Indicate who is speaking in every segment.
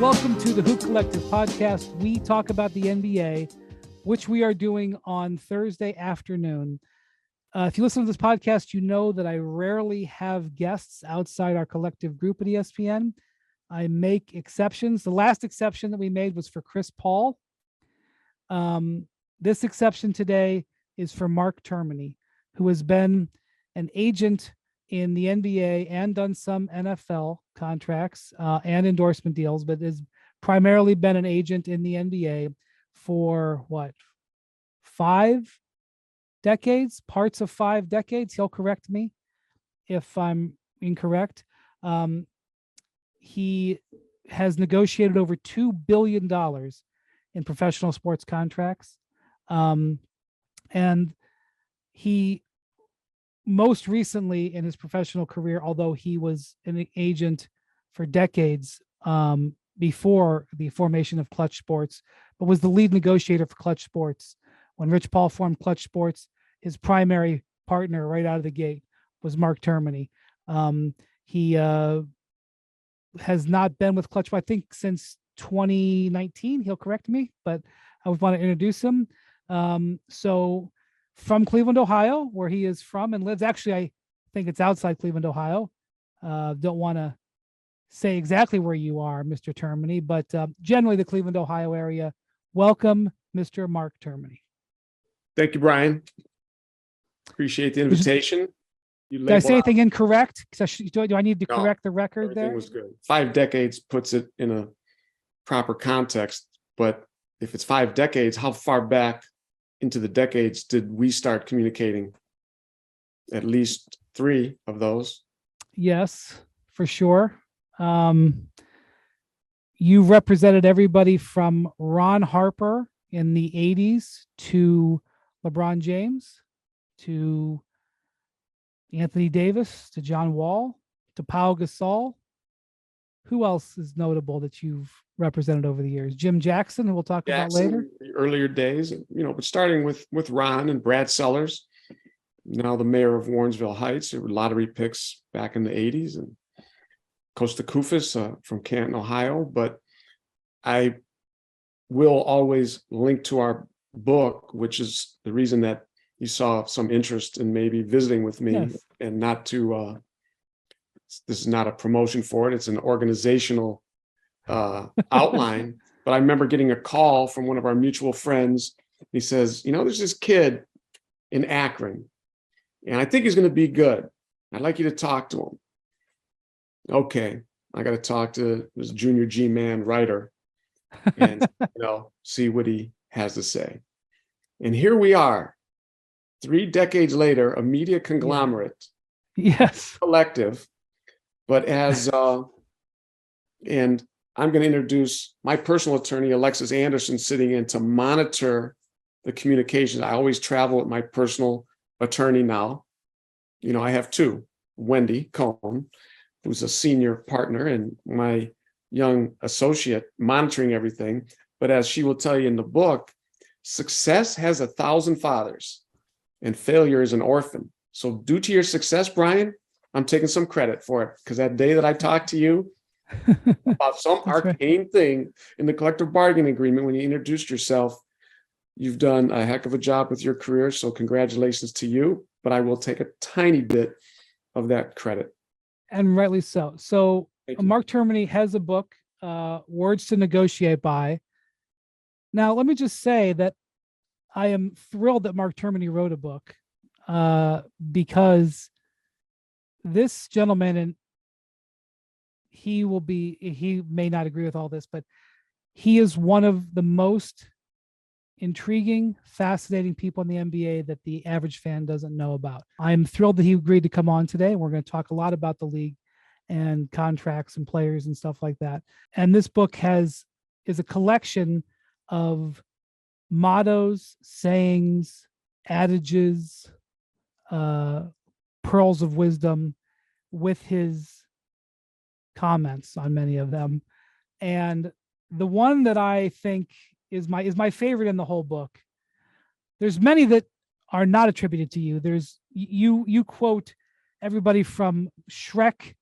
Speaker 1: welcome to the Hoop Collective podcast. We talk about the NBA, which we are doing on Thursday afternoon. If you listen to this podcast, you know that I rarely have guests outside our collective group at ESPN. I make exceptions. The last exception that we made was for Chris Paul. This exception today is for Mark Termini, who has been an agent in the NBA and done some NFL contracts and endorsement deals, but has primarily been an agent in the NBA for 5 decades, parts of 5 decades. He'll correct me if I'm incorrect. He has negotiated over $2 billion in professional sports contracts. And he most recently in his professional career, although he was an agent for decades before the formation of Clutch Sports, but was the lead negotiator for Clutch Sports. When Rich Paul formed Clutch Sports, his primary partner right out of the gate was Mark Termini. He has not been with Clutch, I think, since 2019. He'll correct me, but I would want to introduce him. So from Cleveland, Ohio, where he is from and lives. Actually, I think it's outside Cleveland, Ohio. Don't want to say exactly where you are, Mr. Termini, but generally the Cleveland, Ohio area. Welcome, Mr. Mark Termini.
Speaker 2: Thank you, Brian. Appreciate the invitation.
Speaker 1: Did I say anything incorrect? Do I need to correct the record there?
Speaker 2: Everything was good. 5 decades puts it in a proper context, but if it's 5 decades, how far back into the decades did we start communicating? At least 3 of those.
Speaker 1: Yes, for sure. You represented everybody from Ron Harper in the 80s to LeBron James, to Anthony Davis, to John Wall, to Pau Gasol. Who else is notable that you've represented over the years? Jim Jackson, who we'll talk about later.
Speaker 2: The earlier days, but starting with Ron and Brad Sellers, now the mayor of Warrensville Heights. There were lottery picks back in the 80s, and Costa Kufis from Canton, Ohio. But I will always link to our book, which is the reason that you saw some interest in maybe visiting with me. Yes. And not to, this is not a promotion for it. It's an organizational outline. But I remember getting a call from one of our mutual friends. He says, there's this kid in Akron, and I think he's going to be good. I'd like you to talk to him. Okay, I got to talk to this junior G-man writer and see what he has to say. And here we are, 3 decades later, a media conglomerate,
Speaker 1: yes,
Speaker 2: collective, but as and I'm going to introduce my personal attorney, Alexis Anderson, sitting in to monitor the communications. I always travel with my personal attorney now. I have 2, Wendy Cohn, who's a senior partner, and my young associate monitoring everything. But as she will tell you in the book, success has 1,000 fathers and failure is an orphan. So due to your success, Brian, I'm taking some credit for it, because that day that I talked to you about some arcane thing in the collective bargaining agreement when you introduced yourself, you've done a heck of a job with your career. So congratulations to you, but I will take a tiny bit of that credit.
Speaker 1: And rightly so. So Mark Termini has a book, Words to Negotiate By. Now, let me just say that I am thrilled that Mark Termini wrote a book because this gentleman, and he may not agree with all this, but he is one of the most intriguing, fascinating people in the NBA that the average fan doesn't know about. I'm thrilled that he agreed to come on today. We're going to talk a lot about the league and contracts and players and stuff like that. And this book is a collection of mottos, sayings, adages, pearls of wisdom, with his comments on many of them. And the one that I think is my favorite in the whole book. There's many that are not attributed to you. There's you quote everybody from Shrek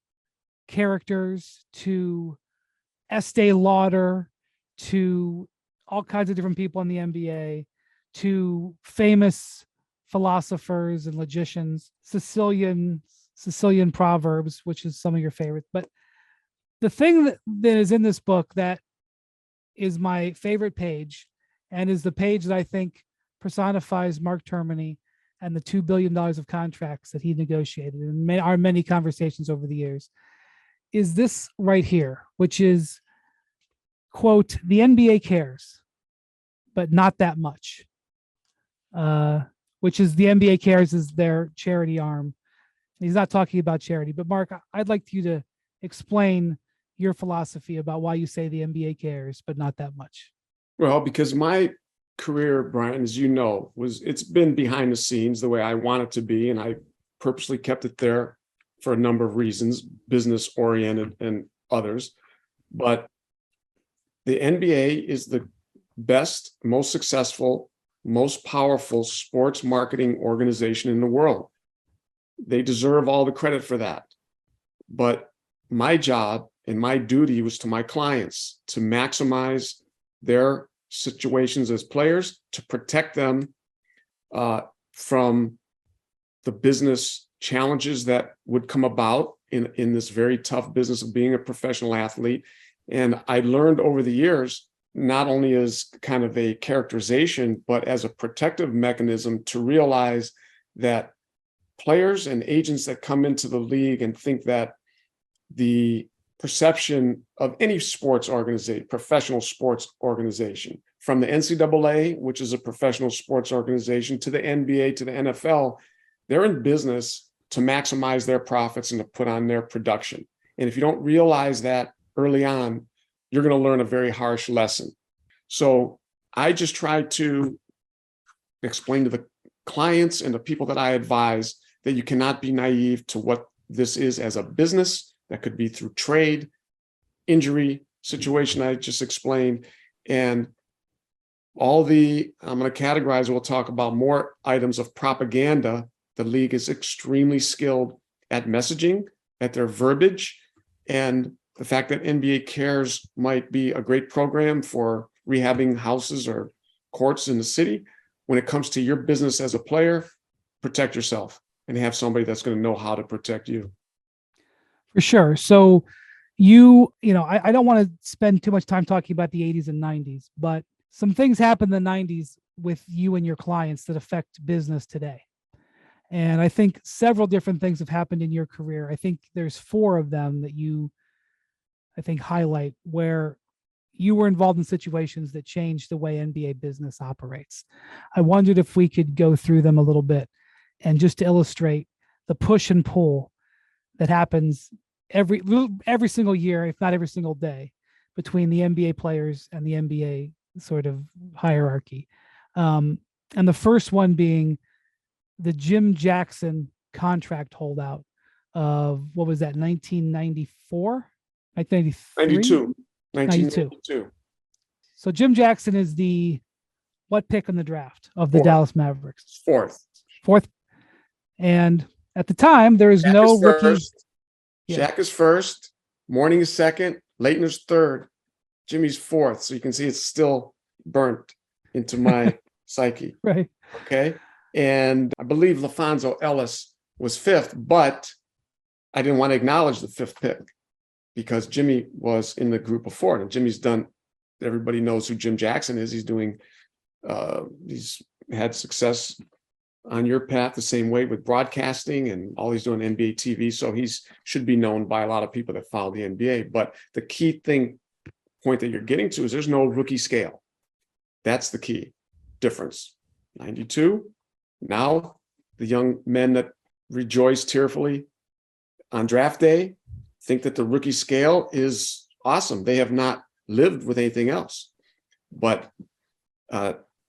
Speaker 1: characters to Estee Lauder to all kinds of different people in the NBA to famous philosophers and logicians, Sicilian proverbs, which is some of your favorites. But the thing that is in this book that is my favorite page and is the page that I think personifies Mark Termini and the $2 billion of contracts that he negotiated and our many conversations over the years is this right here, which is, quote, the NBA cares, but not that much. Which is the NBA cares is their charity arm. He's not talking about charity, but Mark, I'd like you to explain your philosophy about why you say the NBA cares, but not that much.
Speaker 2: Well, because my career, Brian, as you know, it's been behind the scenes the way I want it to be, and I purposely kept it there for a number of reasons, business oriented and others. But the NBA is the best, most successful, most powerful sports marketing organization in the world. They deserve all the credit for that. But my job and my duty was to my clients to maximize their situations as players, to protect them from the business challenges that would come about in this very tough business of being a professional athlete. And I learned over the years, not only as kind of a characterization, but as a protective mechanism to realize that players and agents that come into the league and think that the perception of any sports organization, professional sports organization, from the NCAA, which is a professional sports organization, to the NBA, to the NFL, they're in business to maximize their profits and to put on their production. And if you don't realize that early on, you're going to learn a very harsh lesson. So I just try to explain to the clients and the people that I advise that you cannot be naive to what this is as a business. That could be through trade, injury situation I just explained, and I'm going to categorize, we'll talk about more items of propaganda. The league is extremely skilled at messaging, at their verbiage, and the fact that NBA Cares might be a great program for rehabbing houses or courts in the city. When it comes to your business as a player, protect yourself and have somebody that's going to know how to protect you.
Speaker 1: For sure. So I don't want to spend too much time talking about the 80s and 90s, but some things happened in the 90s with you and your clients that affect business today. And I think several different things have happened in your career. I think there's 4 of them that I think highlight where you were involved in situations that changed the way NBA business operates. I wondered if we could go through them a little bit and just to illustrate the push and pull that happens every single year, if not every single day, between the NBA players and the NBA sort of hierarchy. And the first one being the Jim Jackson contract holdout of, what was that, 1994?
Speaker 2: 1992.
Speaker 1: So Jim Jackson is what pick in the draft of the Dallas Mavericks? Fourth. And at the time, there is no rookie.
Speaker 2: Shaq is first. Mourning is second. Leighton is third. Jimmy's fourth. So you can see it's still burnt into my psyche.
Speaker 1: Right.
Speaker 2: Okay. And I believe LaFonso Ellis was fifth, but I didn't want to acknowledge the 5th pick because Jimmy was in the group before. And Jimmy's done, everybody knows who Jim Jackson is. He's he's had success on your path the same way with broadcasting and all he's doing NBA TV. So should be known by a lot of people that follow the NBA. But the key point that you're getting to is there's no rookie scale. That's the key difference. 92. Now the young men that rejoice tearfully on draft day think that the rookie scale is awesome. They have not lived with anything else. But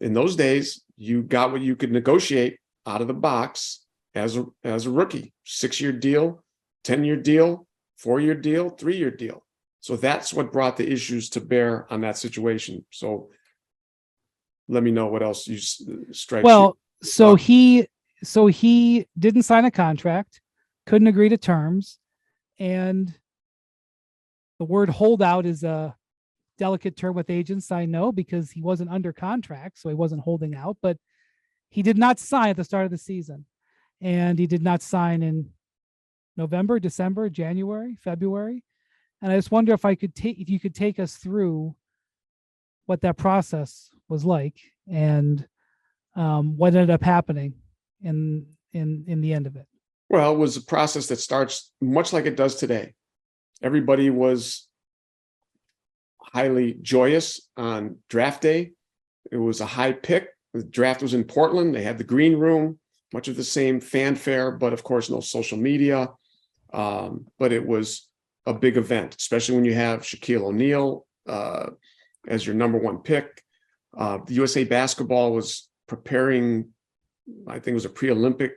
Speaker 2: in those days, you got what you could negotiate out of the box as a rookie. 6-year deal, 10-year deal, 4-year deal, 3-year deal. So that's what brought the issues to bear on that situation. So let me know what else you strike.
Speaker 1: Well, so he didn't sign a contract, couldn't agree to terms, and the word holdout is a delicate term with agents, I know, because he wasn't under contract, so he wasn't holding out, but he did not sign at the start of the season. And he did not sign in November, December, January, February. And I just wonder if you could take us through what that process was like and what ended up happening in the end of it.
Speaker 2: Well, it was a process that starts much like it does today. Everybody was highly joyous on draft day. It was a high pick. The draft was in Portland. They had the green room, much of the same fanfare, but of course, no social media. But it was a big event, especially when you have Shaquille O'Neal as your number one pick. The USA Basketball was preparing, I think it was a pre-Olympic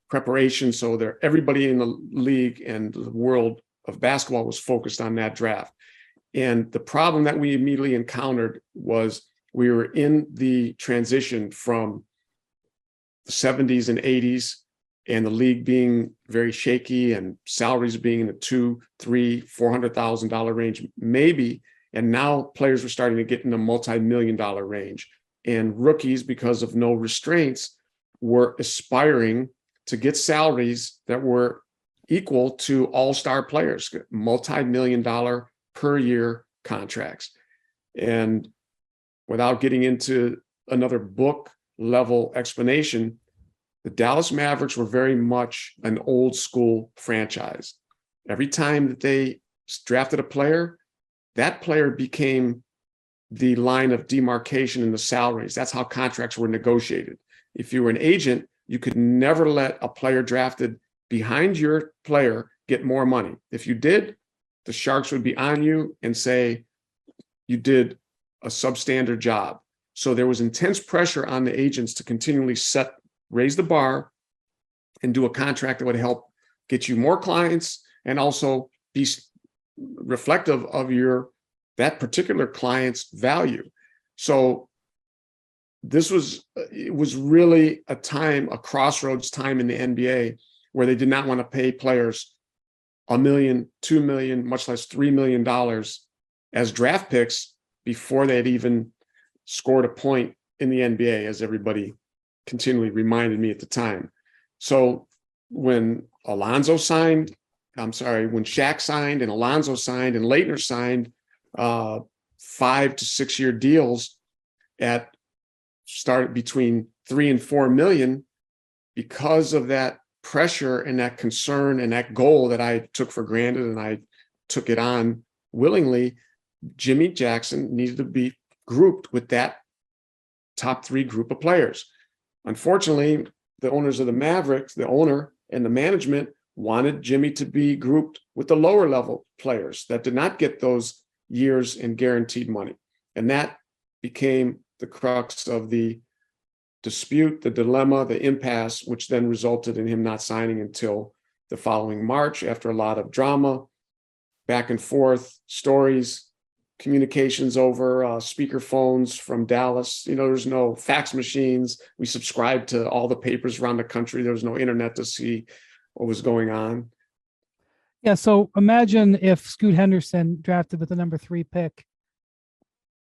Speaker 2: preparation. So everybody in the league and the world of basketball was focused on that draft. And the problem that we immediately encountered was we were in the transition from the 70s and 80s and the league being very shaky and salaries being in the $200,000, $300,000, $400,000 range, maybe. And now players were starting to get in the multi-million-dollar range. And rookies, because of no restraints, were aspiring to get salaries that were equal to all-star players, multi-million-dollar per year contracts. And without getting into another book level explanation, the Dallas Mavericks were very much an old school franchise. Every time that they drafted a player, that player became the line of demarcation in the salaries. That's how contracts were negotiated. If you were an agent, you could never let a player drafted behind your player get more money. If you did, the Sharks would be on you and say you did a substandard job. So there was intense pressure on the agents to continually raise the bar and do a contract that would help get you more clients and also be reflective of that particular client's value. So it was really a crossroads time in the NBA where they did not want to pay players $1 million, $2 million, much less $3 million as draft picks before they had even scored a point in the NBA, as everybody continually reminded me at the time. So when Shaq signed and Alonzo signed and Leitner signed 5 to 6 year deals started between 3 and 4 million, because of that pressure and that concern and that goal that I took for granted and I took it on willingly, Jimmy Jackson needed to be grouped with that top 3 group of players. Unfortunately, the owners of the Mavericks, the owner and the management, wanted Jimmy to be grouped with the lower level players that did not get those years and guaranteed money. And that became the crux of the dispute, the dilemma, the impasse, which then resulted in him not signing until the following March after a lot of drama, back and forth, stories, communications over speaker phones from Dallas. There's no fax machines. We subscribed to all the papers around the country. There was no internet to see what was going on.
Speaker 1: Yeah, so imagine if Scoot Henderson, drafted with the number 3 pick,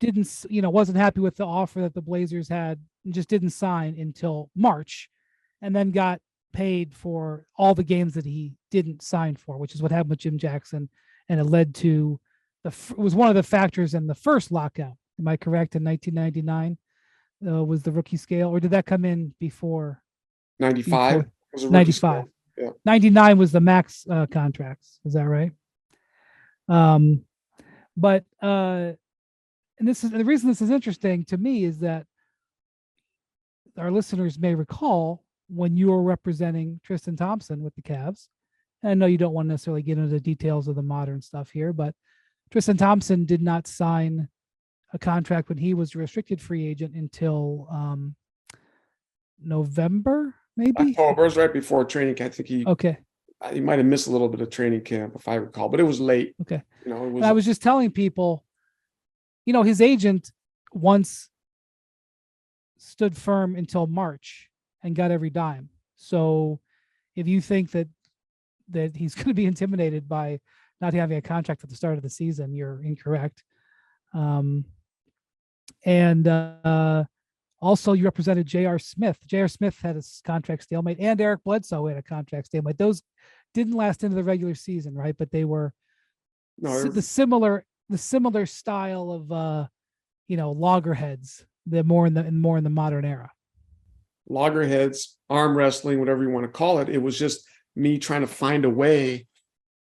Speaker 1: wasn't happy with the offer that the Blazers had and just didn't sign until March, and then got paid for all the games that he didn't sign for, which is what happened with Jim Jackson, and it led to it was one of the factors in the first lockout. Am I correct? In 1999 was the rookie scale, or did that come in before?
Speaker 2: 95 was a rookie
Speaker 1: 95.
Speaker 2: scale. Yeah.
Speaker 1: 99 was the max contracts. Is that right? But and this is the reason this is interesting to me is that our listeners may recall when you were representing Tristan Thompson with the Cavs. And I know you don't want to necessarily get into the details of the modern stuff here, but Tristan Thompson did not sign a contract when he was a restricted free agent until November, maybe?
Speaker 2: October, it was right before training camp. I think he might have missed a little bit of training camp, if I recall, but it was late.
Speaker 1: Okay.
Speaker 2: I
Speaker 1: was just telling people, his agent once stood firm until March and got every dime. So if you think that he's going to be intimidated by not having a contract at the start of the season, you're incorrect. Um, and also you represented J.R. Smith. J.R. Smith had a contract stalemate, and Eric Bledsoe had a contract stalemate. Those didn't last into the regular season, right? But they were
Speaker 2: No,
Speaker 1: the similar style of loggerheads. They're more in the modern era.
Speaker 2: loggerheads, arm wrestling, whatever you want to call it. It was just me trying to find a way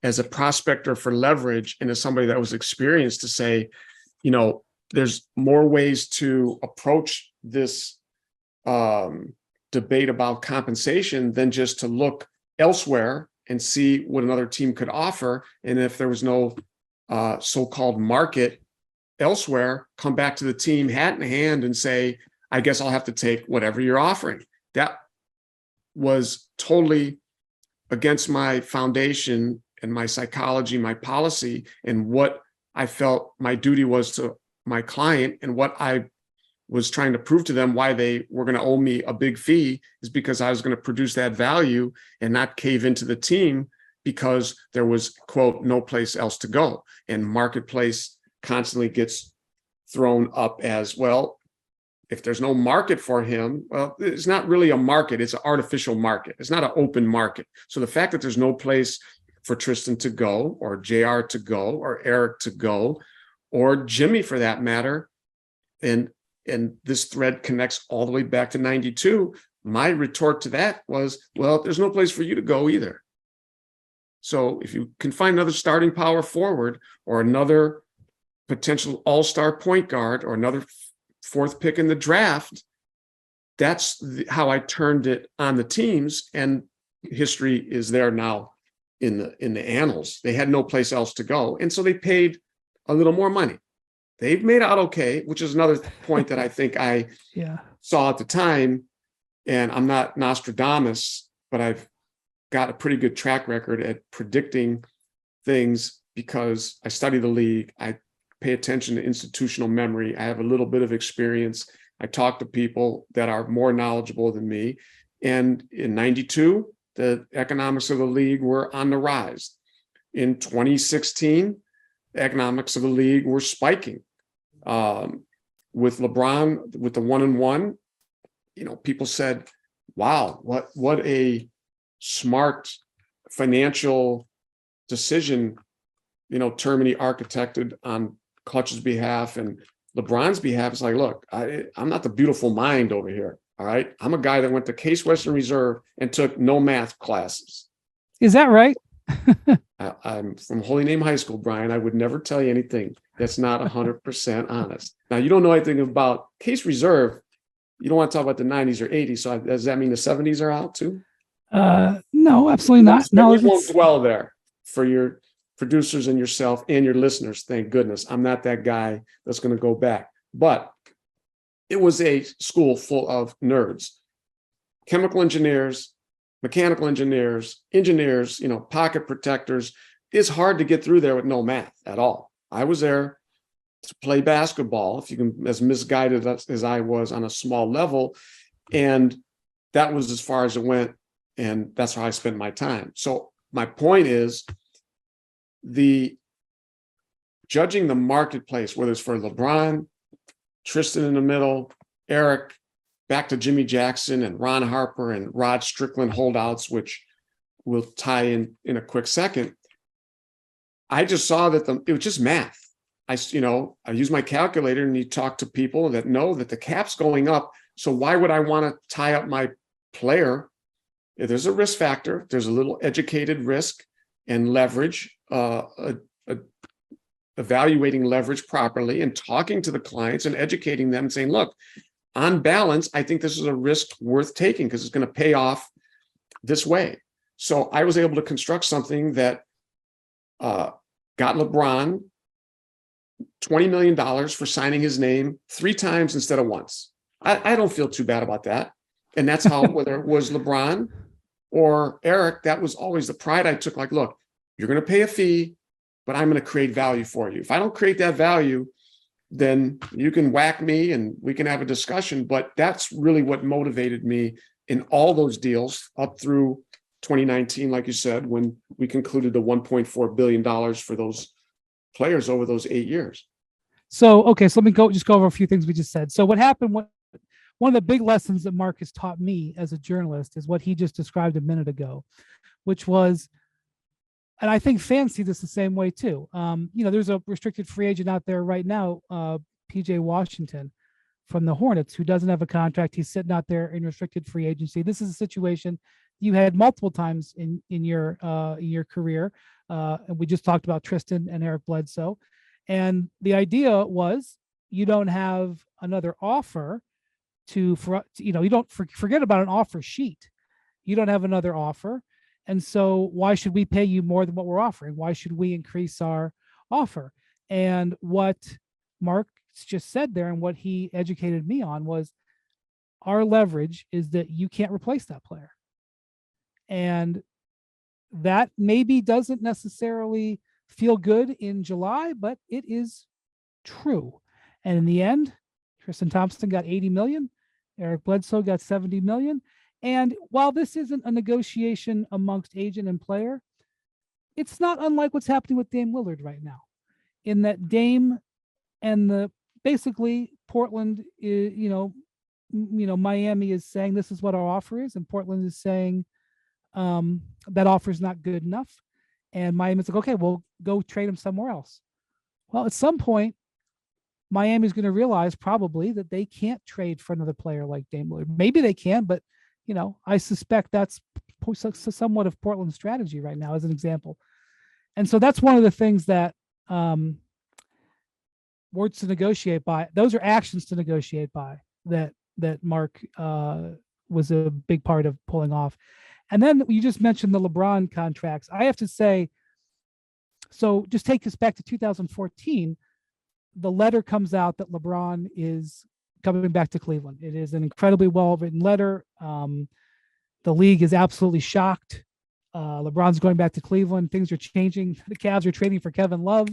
Speaker 2: as a prospector for leverage and as somebody that was experienced to say, there's more ways to approach this debate about compensation than just to look elsewhere and see what another team could offer. And if there was no so-called market elsewhere, come back to the team hat in hand and say, I guess I'll have to take whatever you're offering. That was totally against my foundation and my psychology, my policy, and what I felt my duty was to my client, and what I was trying to prove to them why they were going to owe me a big fee is because I was going to produce that value and not cave into the team because there was, quote, no place else to go. And marketplace constantly gets thrown up as, well, if there's no market for him, well, it's not really a market. It's an artificial market. It's not an open market. So the fact that there's no place for Tristan to go, or JR to go, or Eric to go, or Jimmy for that matter, and this thread connects all the way back to 92. My retort to that was, well, there's no place for you to go either. So if you can find another starting power forward, or another potential all-star point guard, or another fourth pick in the draft, that's how I turned it on the teams. And history is there now in the annals. They had no place else to go. And so they paid a little more money. They've made out okay, which is another point that I think I saw at the time. And I'm not Nostradamus, but I've got a pretty good track record at predicting things because I study the league. I pay attention to institutional memory. I have a little bit of experience. I talk to people that are more knowledgeable than me. And in 92, the economics of the league were on the rise. In 2016, the economics of the league were spiking. With LeBron, with the 1-and-1, people said, wow, what a smart financial decision, Termini architected on Clutch's behalf and LeBron's behalf. It's like, look, I'm not the beautiful mind over here. All right. I'm a guy that went to Case Western Reserve and took no math classes.
Speaker 1: Is that right?
Speaker 2: I'm from Holy Name High School, Brian. I would never tell you anything that's not 100% honest. Now, you don't know anything about Case Reserve. You don't want to talk about the 90s or 80s. So does that mean the 70s are out too?
Speaker 1: No, absolutely not. No,
Speaker 2: we won't dwell there for your producers and yourself and your listeners. Thank goodness. I'm not that guy that's going to go back. But it was a school full of nerds, chemical engineers, mechanical engineers, pocket protectors. It's hard to get through there with no math at all. I was there to play basketball, if you can, as misguided as I was on a small level. And that was as far as it went. And that's how I spent my time. So my point is, judging the marketplace, whether it's for LeBron, Tristan in the middle, Eric, back to Jimmy Jackson and Ron Harper and Rod Strickland holdouts, which we'll tie in a quick second. I just saw that it was just math. I use my calculator, and you talk to people that know that the cap's going up. So why would I want to tie up my player? If there's a risk factor, there's a little educated risk and leverage, evaluating leverage properly and talking to the clients and educating them and saying, look, on balance, I think this is a risk worth taking because it's going to pay off this way. So I was able to construct something that got LeBron $20 million for signing his name 3 times instead of once. I don't feel too bad about that. And that's how, whether it was LeBron or Eric, that was always the pride I took. Like, look, you're going to pay a fee, but I'm going to create value for you. If I don't create that value, then you can whack me and we can have a discussion. But that's really what motivated me in all those deals up through 2019, like you said, when we concluded the $1.4 billion for those players over those 8 years.
Speaker 1: So, okay, so let me go over a few things we just said. So what happened, one of the big lessons that Mark has taught me as a journalist is what he just described a minute ago, which was, and I think fans see this the same way too. There's a restricted free agent out there right now, PJ Washington from the Hornets, who doesn't have a contract. He's sitting out there in restricted free agency. This is a situation you had multiple times in your career. And we just talked about Tristan and Eric Bledsoe. And the idea was you don't have another offer you don't forget about an offer sheet. You don't have another offer. And so why should we pay you more than what we're offering? Why should we increase our offer? And what Mark just said there and what he educated me on was our leverage is that you can't replace that player. And that maybe doesn't necessarily feel good in July, but it is true. And in the end, Tristan Thompson got 80 million. Eric Bledsoe got 70 million. And while this isn't a negotiation amongst agent and player, it's not unlike what's happening with Dame Lillard right now, in that Dame and basically Portland is, Miami is saying this is what our offer is, and Portland is saying that offer is not good enough. And Miami's like, okay, well, go trade him somewhere else. Well, at some point, Miami's going to realize probably that they can't trade for another player like Dame Lillard. Maybe they can, but I suspect that's somewhat of Portland's strategy right now, as an example. And so that's one of the things that words to negotiate by. Those are actions to negotiate by that Mark was a big part of pulling off. And then you just mentioned the LeBron contracts. I have to say, so just take us back to 2014. The letter comes out that LeBron is coming back to Cleveland. It is an incredibly well-written letter. The league is absolutely shocked. LeBron's going back to Cleveland. Things are changing. The Cavs are trading for Kevin Love.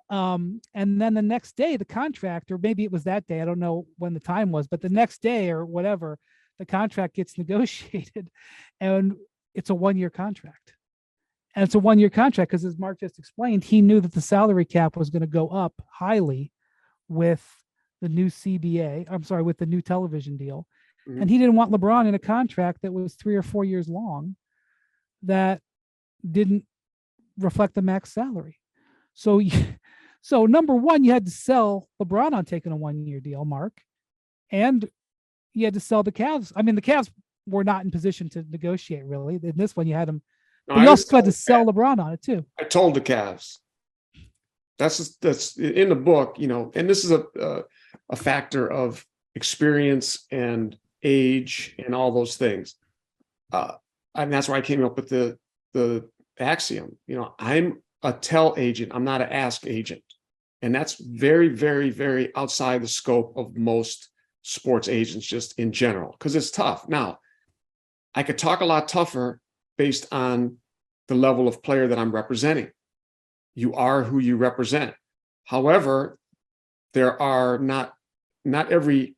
Speaker 1: And then the next day, the contract, or maybe it was that day, I don't know when the time was, but the next day or whatever, the contract gets negotiated, and it's a one-year contract. And it's a one-year contract because, as Mark just explained, he knew that the salary cap was going to go up highly with the new with the new television deal. Mm-hmm. And he didn't want LeBron in a contract that was 3 or 4 years long that didn't reflect the max salary. So number one, you had to sell LeBron on taking a one-year deal, Mark, and you had to sell the Cavs. I mean, the Cavs were not in position to negotiate, really. In this one, you had them. But you also had to sell LeBron on it, too.
Speaker 2: I told the Cavs. That's in the book, and this is a factor of experience and age and all those things. And that's why I came up with the axiom. I'm a tell agent. I'm not an ask agent. And that's very, very, very outside the scope of most sports agents just in general, because it's tough. Now, I could talk a lot tougher based on the level of player that I'm representing. You are who you represent. However, there are not every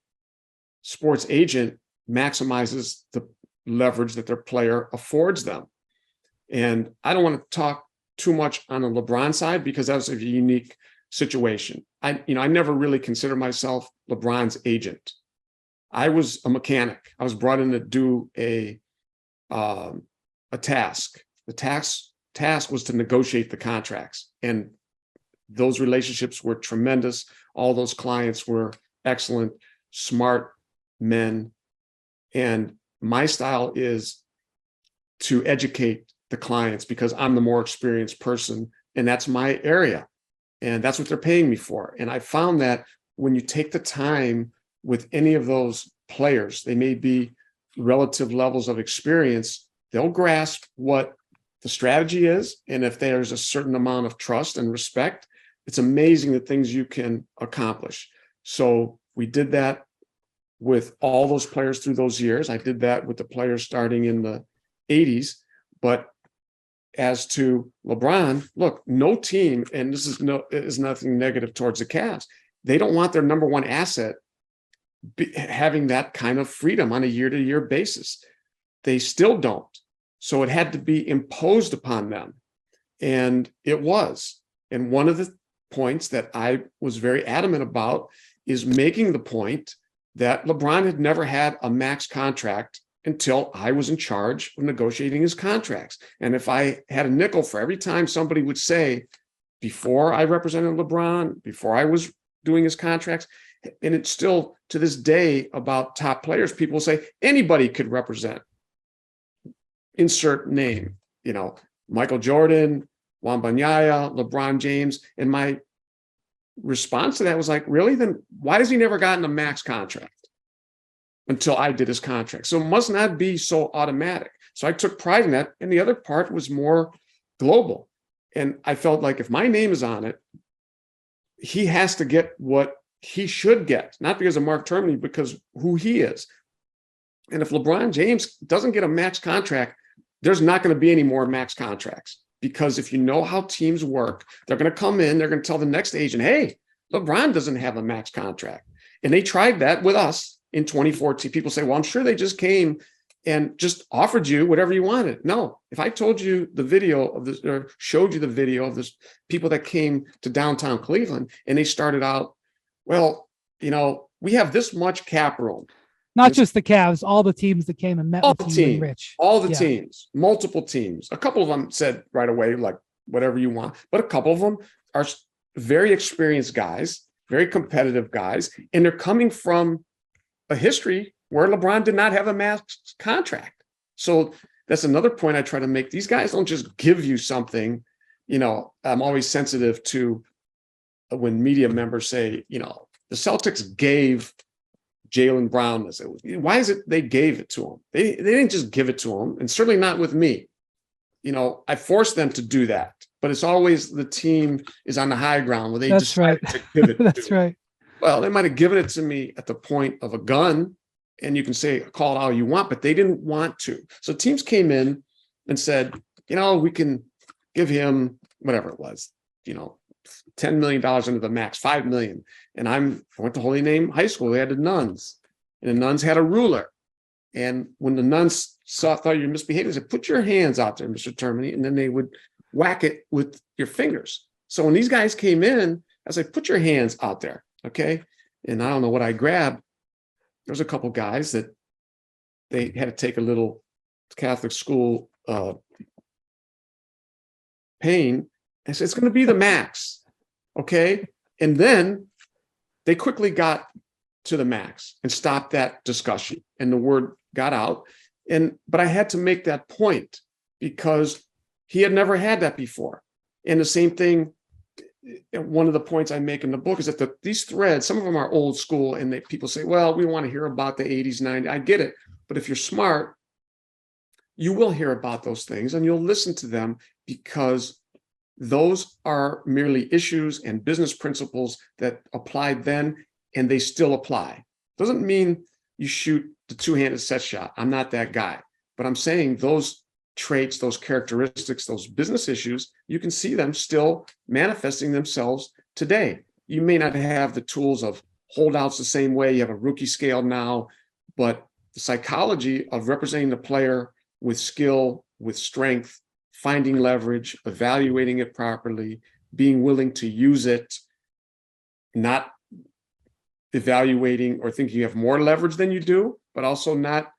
Speaker 2: sports agent maximizes the leverage that their player affords them. And I don't want to talk too much on the LeBron side because that was a unique situation. I never really considered myself LeBron's agent. I was a mechanic. I was brought in to do a task. The task was to negotiate the contracts, and those relationships were tremendous. All those clients were excellent, smart men, and my style is to educate the clients because I'm the more experienced person, and that's my area, and that's what they're paying me for. And I found that when you take the time with any of those players, they may be relative levels of experience, they'll grasp what the strategy is. And if there's a certain amount of trust and respect, it's amazing the things you can accomplish. So we did that with all those players through those years. I did that with the players starting in the 80s. But as to LeBron, look, no team, and this is nothing negative towards the Cavs, they don't want their number one asset having that kind of freedom on a year-to-year basis. They still don't. So it had to be imposed upon them. And it was. And one of the points that I was very adamant about is making the point that LeBron had never had a max contract until I was in charge of negotiating his contracts. And if I had a nickel for every time somebody would say, before I represented LeBron, before I was doing his contracts, and it's still to this day about top players, people say anybody could represent, insert name, Michael Jordan, Wembanyama, LeBron James. And my response to that was like, really? Then why has he never gotten a max contract until I did his contract? So it must not be so automatic. So I took pride in that. And the other part was more global. And I felt like if my name is on it, he has to get what he should get, not because of Mark Termini, because who he is. And if LeBron James doesn't get a max contract, there's not going to be any more max contracts. Because if you know how teams work, they're going to come in, they're going to tell the next agent, hey, LeBron doesn't have a max contract. And they tried that with us in 2014. People say, well, I'm sure they just came and just offered you whatever you wanted. No, if I told you the video of this, or showed you the video of this, people that came to downtown Cleveland and they started out, well, we have this much cap room.
Speaker 1: Not just the Cavs, all the teams that came and met
Speaker 2: All
Speaker 1: with
Speaker 2: the
Speaker 1: you and
Speaker 2: teams,
Speaker 1: Rich.
Speaker 2: all the teams, multiple teams. A couple of them said right away, like, whatever you want. But a couple of them are very experienced guys, very competitive guys, and they're coming from a history where LeBron did not have a max contract. So that's another point I try to make. These guys don't just give you something. I'm always sensitive to when media members say, the Celtics gave Jaylen Brown this. Why is it they gave it to him? They didn't just give it to him, and certainly not with me. I forced them to do that, but it's always the team is on the high ground where they decided to give it.
Speaker 1: That's right.
Speaker 2: Well, they might have given it to me at the point of a gun, and you can say call it all you want, but they didn't want to. So teams came in and said, we can give him whatever it was, $10 million under the max, $5 million. And I went to Holy Name High School. They had the nuns, and the nuns had a ruler. And when the nuns thought you were misbehaving, they said, put your hands out there, Mr. Termini, and then they would whack it with your fingers. So when these guys came in, I said, put your hands out there, okay? And I don't know what I grabbed. There was a couple guys that they had to take a little Catholic school pain. I said, it's going to be the max, okay? And then they quickly got to the max and stopped that discussion, and the word got out. But I had to make that point because he had never had that before. And the same thing, one of the points I make in the book is that these threads, some of them are old school, and people say, well, we want to hear about the 80s, 90s. I get it. But if you're smart, you will hear about those things and you'll listen to them, because those are merely issues and business principles that applied then, and they still apply. Doesn't mean you shoot the two-handed set shot. I'm not that guy. But I'm saying those traits, those characteristics, those business issues, you can see them still manifesting themselves today. You may not have the tools of holdouts the same way. You have a rookie scale now, but the psychology of representing the player with skill, with strength, finding leverage, evaluating it properly, being willing to use it, not evaluating or thinking you have more leverage than you do, but also not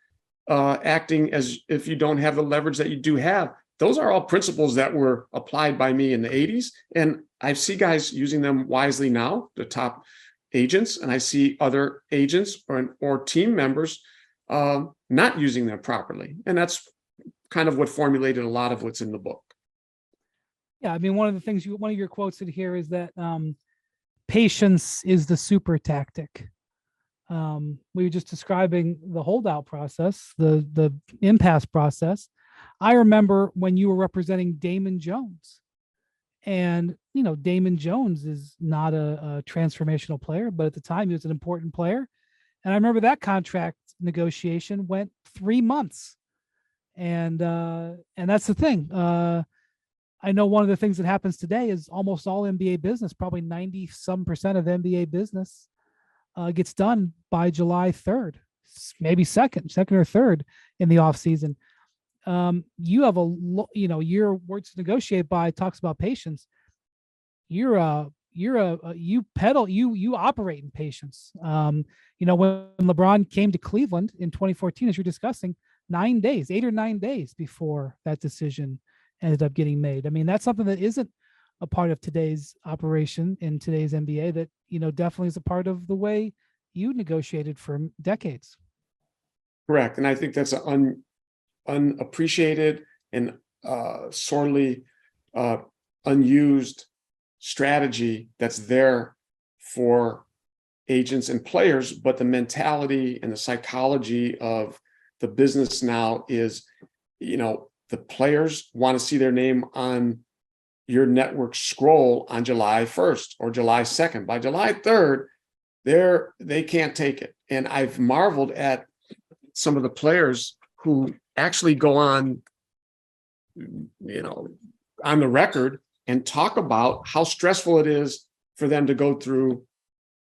Speaker 2: acting as if you don't have the leverage that you do have. Those are all principles that were applied by me in the 80s. And I see guys using them wisely now, the top agents, and I see other agents or team members not using them properly. And that's kind of what formulated a lot of what's in the book.
Speaker 1: Yeah, I mean, one of the things one of your quotes in here is that patience is the super tactic. We were just describing the holdout process, the impasse process. I remember when you were representing Damon Jones, and Damon Jones is not a transformational player, but at the time he was an important player. And I remember that contract negotiation went 3 months, and that's the thing. I know one of the things that happens today is almost all NBA business, probably 90% of NBA business gets done by July 3rd, maybe second or third in the off season. You have your words to negotiate by talks about patience. You're you operate in patience. When LeBron came to Cleveland in 2014, as you're discussing, 9 days, 8 or 9 days before that decision ended up getting made. I mean, that's something that isn't a part of today's operation in today's NBA. That definitely is a part of the way you negotiated for decades.
Speaker 2: Correct. And I think that's an unappreciated and sorely unused strategy that's there for agents and players. But the mentality and the psychology of the business now is, the players want to see their name on your network scroll on July 1st or July 2nd. By July 3rd, they can't take it. And I've marveled at some of the players who actually go on the record and talk about how stressful it is for them to go through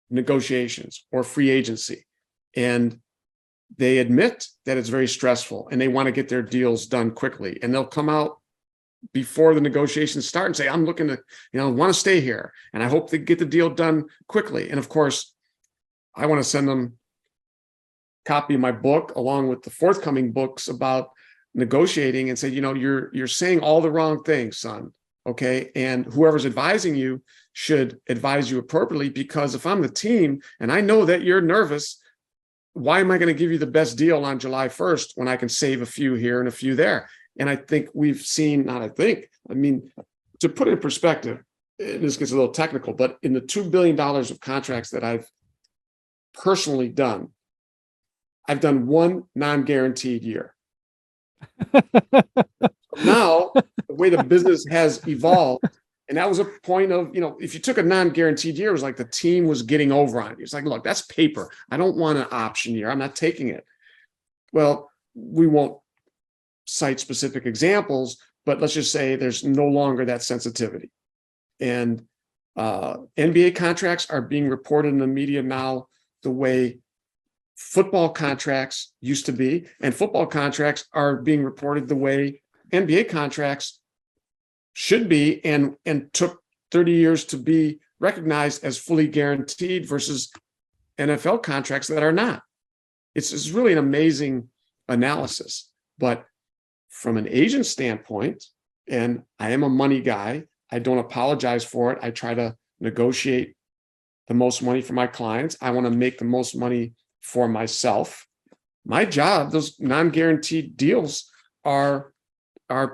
Speaker 2: negotiations or free agency. And they admit that it's very stressful and they want to get their deals done quickly. And they'll come out before the negotiations start and say, I'm looking to, want to stay here. And I hope they get the deal done quickly. And of course, I want to send them a copy of my book along with the forthcoming books about negotiating and say, you're saying all the wrong things, son. Okay. And whoever's advising you should advise you appropriately, because if I'm the team and I know that you're nervous, why am I going to give you the best deal on July 1st when I can save a few here and a few there? And I think we've seen, to put it in perspective, this gets a little technical, but in the $2 billion of contracts that I've personally done, I've done one non-guaranteed year. Now, the way the business has evolved, and that was a point of, if you took a non-guaranteed year, it was like the team was getting over on it. It's like, look, that's paper. I don't want an option year. I'm not taking it. Well, we won't cite specific examples, but let's just say there's no longer that sensitivity. And NBA contracts are being reported in the media now the way football contracts used to be, and football contracts are being reported the way NBA contracts should be, and took 30 years to be recognized as fully guaranteed versus NFL contracts that are not. It's really an amazing analysis. But from an agent standpoint, and I am a money guy, I don't apologize for it. I try to negotiate the most money for my clients. I want to make the most money for myself. My job, those non-guaranteed deals are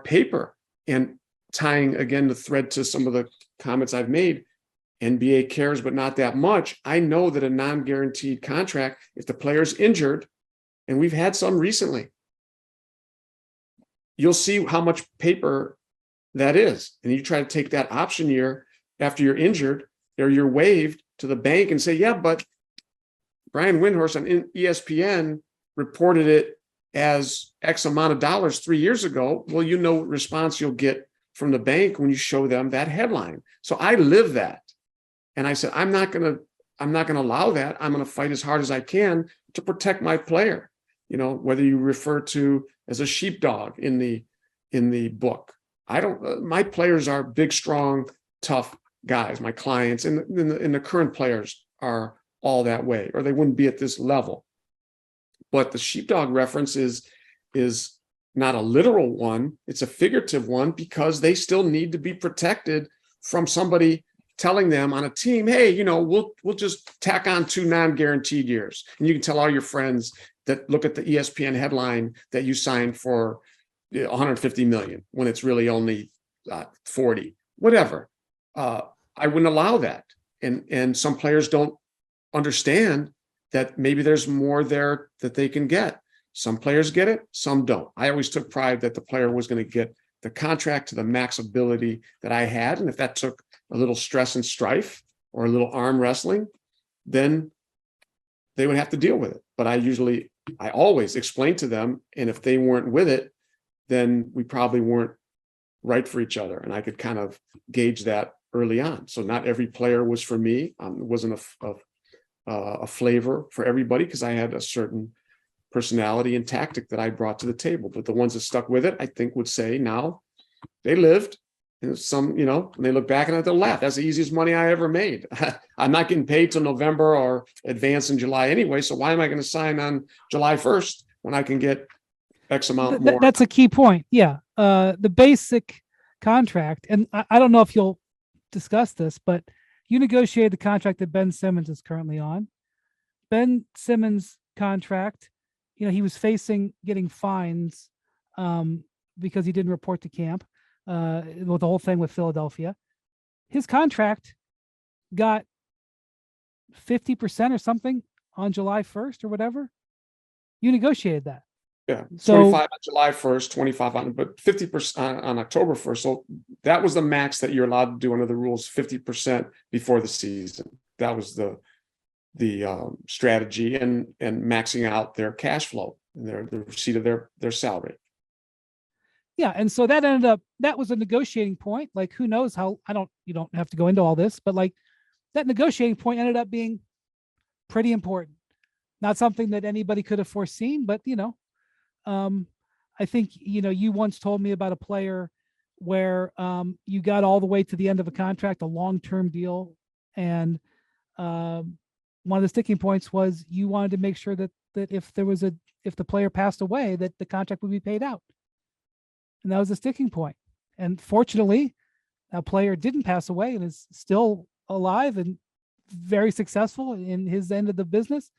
Speaker 2: paper. And tying again the thread to some of the comments I've made, NBA cares, but not that much. I know that a non-guaranteed contract, if the player's injured, and we've had some recently, you'll see how much paper that is. And you try to take that option year after you're injured or you're waived to the bank and say, yeah, but Brian Windhorst on ESPN reported it as X amount of dollars 3 years ago. Well, what response you'll get from the bank when you show them that headline. So I live that. And I said, I'm not going to allow that. I'm going to fight as hard as I can to protect my player. Whether you refer to as a sheepdog in the book. My players are big, strong, tough guys. My clients and the current players are all that way, or they wouldn't be at this level. But the sheepdog reference is not a literal one. It's a figurative one, because they still need to be protected from somebody telling them on a team, hey, we'll just tack on 2 non-guaranteed years. And you can tell all your friends that look at the ESPN headline that you signed for 150 million when it's really only 40, whatever. I wouldn't allow that. And some players don't understand that maybe there's more there that they can get. Some players get it, some don't. I always took pride that the player was going to get the contract to the max ability that I had. And if that took a little stress and strife or a little arm wrestling, then they would have to deal with it. But I always explained to them, and if they weren't with it, then we probably weren't right for each other. And I could kind of gauge that early on. So not every player was for me. It wasn't a flavor for everybody, because I had a certain personality and tactic that I brought to the table. But the ones that stuck with it, I think, would say now they lived And some, and they look back and they'll laugh. That's the easiest money I ever made. I'm not getting paid till November or advance in July anyway. So why am I going to sign on July 1st when I can get X amount more?
Speaker 1: That's a key point. Yeah. The basic contract, and I don't know if you'll discuss this, but you negotiated the contract that Ben Simmons is currently on. Ben Simmons' contract, he was facing getting fines because he didn't report to camp with the whole thing with Philadelphia. His contract got 50% or something on July 1st or whatever. You negotiated that.
Speaker 2: Yeah,
Speaker 1: So
Speaker 2: 25 on July 1st, 25 on, but 50% on October 1st. So that was the max that you're allowed to do under the rules, 50% before the season. That was the strategy, and maxing out their cash flow and the receipt of their salary.
Speaker 1: Yeah, and so that was a negotiating point. Like, who knows how, you don't have to go into all this, but like that negotiating point ended up being pretty important. Not something that anybody could have foreseen, but I think, you once told me about a player where you got all the way to the end of a contract, a long-term deal. And one of the sticking points was you wanted to make sure that if the player passed away, that the contract would be paid out. And that was a sticking point. And fortunately, that player didn't pass away and is still alive and very successful in his end of the business.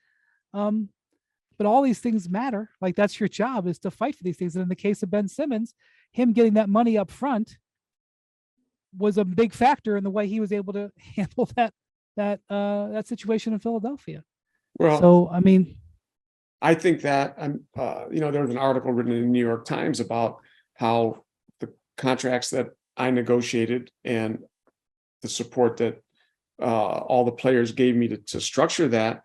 Speaker 1: But all these things matter. Like, that's your job, is to fight for these things. And in the case of Ben Simmons, him getting that money up front was a big factor in the way he was able to handle that situation in Philadelphia.
Speaker 2: Well,
Speaker 1: so I mean,
Speaker 2: I think that there was an article written in the New York Times about how the contracts that I negotiated and the support that all the players gave me to structure that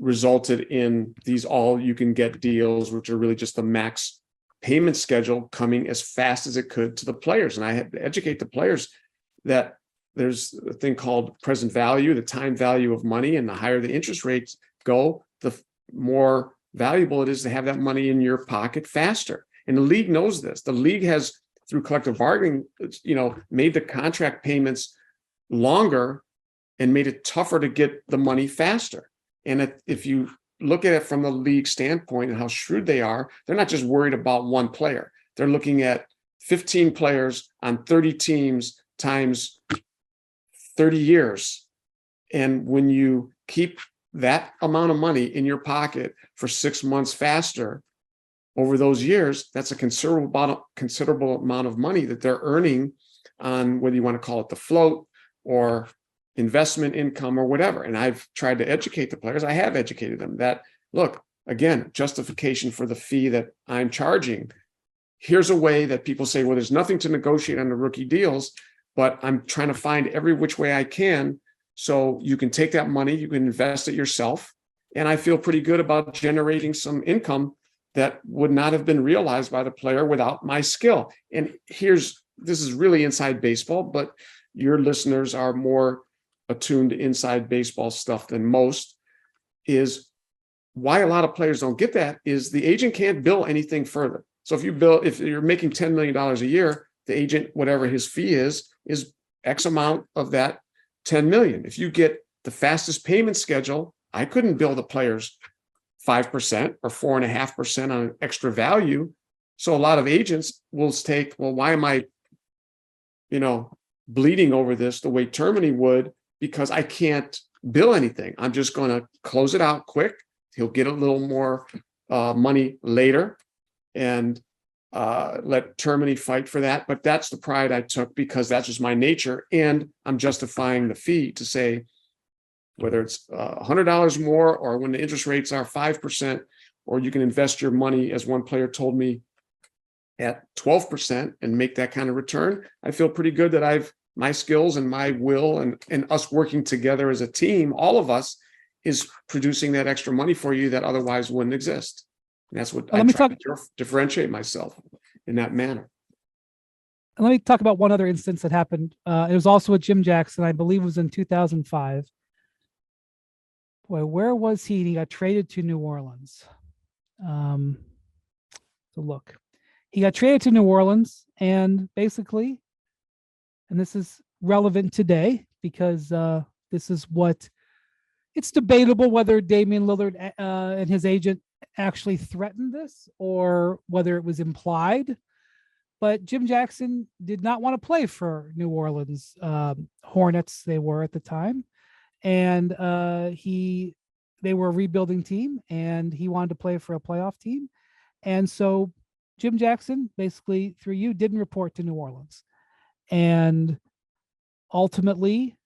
Speaker 2: resulted in these all-you-can-get deals, which are really just the max payment schedule coming as fast as it could to the players. And I had to educate the players that there's a thing called present value, the time value of money, and the higher the interest rates go, the more valuable it is to have that money in your pocket faster. And the league knows this. The league has, through collective bargaining, made the contract payments longer and made it tougher to get the money faster. And if you look at it from the league standpoint and how shrewd they are, they're not just worried about one player. They're looking at 15 players on 30 teams times 30 years. And when you keep that amount of money in your pocket for 6 months faster over those years, that's a considerable amount of money that they're earning on, whether you want to call it the float or investment income or whatever. And I've tried to educate the players. I have educated them that, look, again, justification for the fee that I'm charging. Here's a way that people say, well, there's nothing to negotiate on the rookie deals, but I'm trying to find every which way I can so you can take that money, you can invest it yourself. And I feel pretty good about generating some income that would not have been realized by the player without my skill. And this is really inside baseball, but your listeners are more attuned to inside baseball stuff than most. Is why a lot of players don't get that is the agent can't bill anything further. So if you're making $10 million a year, the agent, whatever his fee is X amount of that 10 million. If you get the fastest payment schedule, I couldn't bill the players 5% or 4.5% on extra value. So a lot of agents will take, well, why am I, bleeding over this the way Termini would? Because I can't bill anything. I'm just going to close it out quick. He'll get a little more money later and let Termini fight for that. But that's the pride I took because that's just my nature. And I'm justifying the fee to say, whether it's $100 more or when the interest rates are 5%, or you can invest your money, as one player told me, at 12% and make that kind of return. I feel pretty good that my skills and my will and us working together as a team, all of us, is producing that extra money for you that otherwise wouldn't exist. And that's what I try to differentiate myself in that manner.
Speaker 1: Let me talk about one other instance that happened. It was also with Jim Jackson. I believe it was in 2005. Boy, where was he? He got traded to New Orleans. He got traded to New Orleans, and basically and this is relevant today because this is what it's debatable whether Damian Lillard and his agent actually threatened this or whether it was implied. But Jim Jackson did not want to play for New Orleans Hornets. They were at the time, and they were a rebuilding team, and he wanted to play for a playoff team, and so Jim Jackson, basically through you, didn't report to New Orleans, and ultimately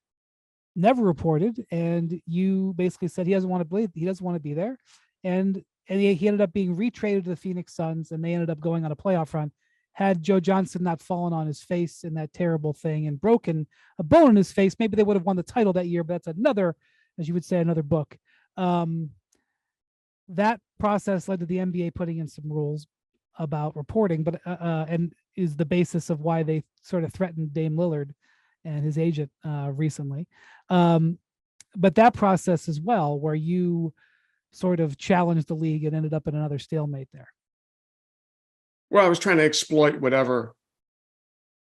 Speaker 1: never reported. And you basically said he doesn't want to play. He doesn't want to be there, and he ended up being retraded to the Phoenix Suns, and they ended up going on a playoff run. Had Joe Johnson not fallen on his face in that terrible thing and broken a bone in his face, maybe they would have won the title that year. But that's another, as you would say, another book. That process led to the NBA putting in some rules about reporting, but and is the basis of why they sort of threatened Dame Lillard and his agent recently. But that process as well, where you sort of challenged the league and ended up in another stalemate there.
Speaker 2: Well, I was trying to exploit whatever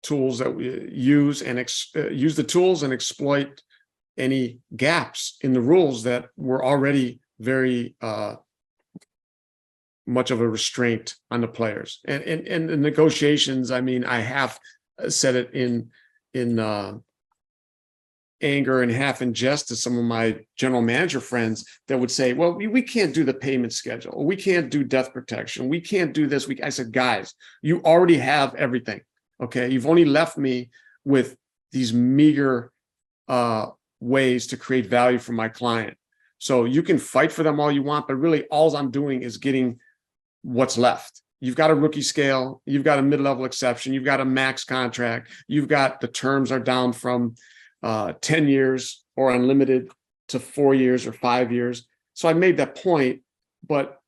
Speaker 2: tools that we use and use the tools and exploit any gaps in the rules that were already very much of a restraint on the players. And the negotiations, I mean, I have said it in anger and half in jest to some of my general manager friends that would say, well, we can't do the payment schedule. We can't do death protection. We can't do this. I said, guys, you already have everything. Okay. You've only left me with these meager ways to create value for my client. So you can fight for them all you want, but really all I'm doing is getting what's left. You've got a rookie scale. You've got a mid-level exception. You've got a max contract. You've got the terms are down from 10 years or unlimited to 4 years or 5 years. So I made that point. But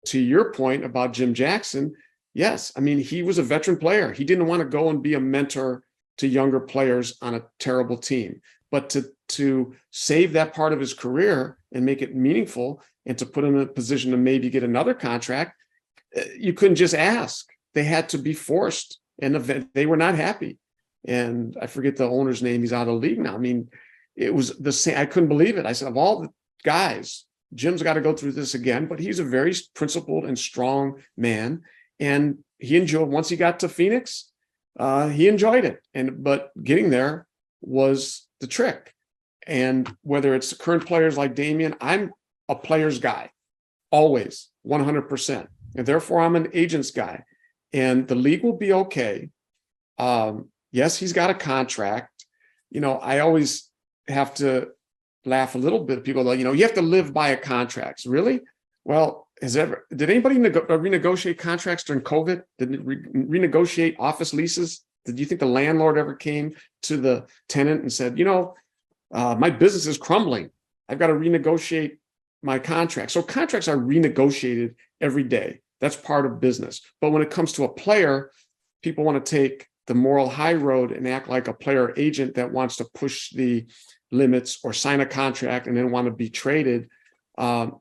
Speaker 2: to your point about Jim Jackson, yes, I mean, he was a veteran player. He didn't want to go and be a mentor to younger players on a terrible team. But to save that part of his career and make it meaningful and to put him in a position to maybe get another contract, you couldn't just ask. They had to be forced, and they were not happy. And I forget the owner's name. He's out of the league now. I mean, it was the same. I couldn't believe it. I said, of all the guys, Jim's got to go through this again, but he's a very principled and strong man. And he enjoyed, once he got to Phoenix, he enjoyed it. But getting there was the trick. And whether it's the current players like Damian, I'm a player's guy, always, 100%. And therefore I'm an agent's guy. And the league will be okay. Yes, he's got a contract. You know, I always have to laugh a little bit. People are like, you have to live by a contract. Really? Well, did anybody renegotiate contracts during COVID? Did it renegotiate office leases? Did you think the landlord ever came to the tenant and said, my business is crumbling. I've got to renegotiate my contract. So contracts are renegotiated every day. That's part of business. But when it comes to a player, people want to take the moral high road and act like a player agent that wants to push the limits or sign a contract and then want to be traded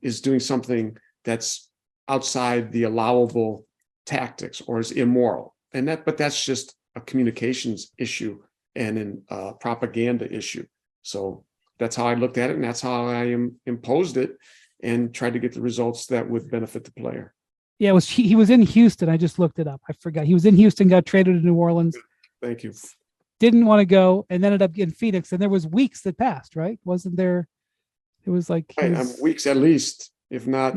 Speaker 2: is doing something that's outside the allowable tactics or is immoral. But that's just a communications issue and a propaganda issue. So that's how I looked at it, and that's how I imposed it and tried to get the results that would benefit the player.
Speaker 1: Yeah, he was in Houston. I just looked it up. I forgot. He was in Houston, got traded to New Orleans.
Speaker 2: Thank you.
Speaker 1: Didn't want to go and ended up in Phoenix. And there was weeks that passed, right? Wasn't there? It was like
Speaker 2: weeks at least, if not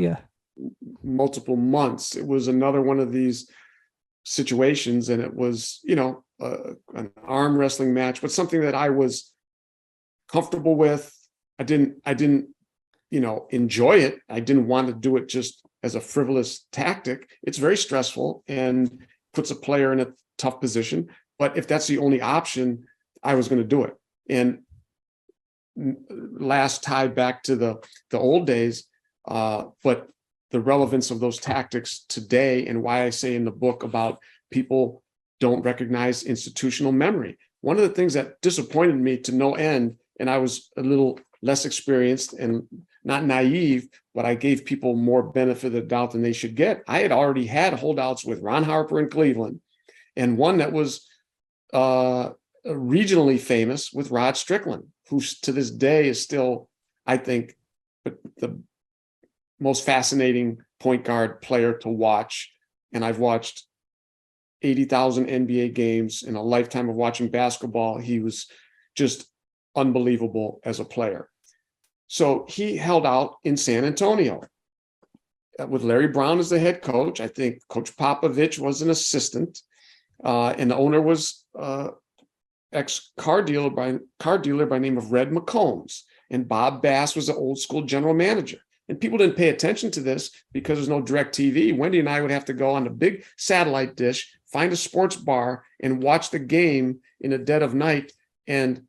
Speaker 2: multiple months. It was another one of these situations, and it was, an arm wrestling match, but something that I was comfortable with. I didn't, enjoy it. I didn't want to do it just as a frivolous tactic. It's very stressful and puts a player in a tough position. But if that's the only option, I was going to do it. And last tied back to the old days, but the relevance of those tactics today, and why I say in the book about people don't recognize institutional memory. One of the things that disappointed me to no end, and I was a little less experienced and not naive, but I gave people more benefit of the doubt than they should get. I had already had holdouts with Ron Harper in Cleveland, and one that was regionally famous with Rod Strickland, who to this day is still, I think, the most fascinating point guard player to watch. And I've watched 80,000 NBA games in a lifetime of watching basketball. He was just unbelievable as a player. So he held out in San Antonio with Larry Brown as the head coach. I think Coach Popovich was an assistant, and the owner was ex-car dealer by name of Red McCombs, and Bob Bass was the old school general manager. And people didn't pay attention to this because there's no direct TV. Wendy and I would have to go on the big satellite dish, find a sports bar, and watch the game in the dead of night and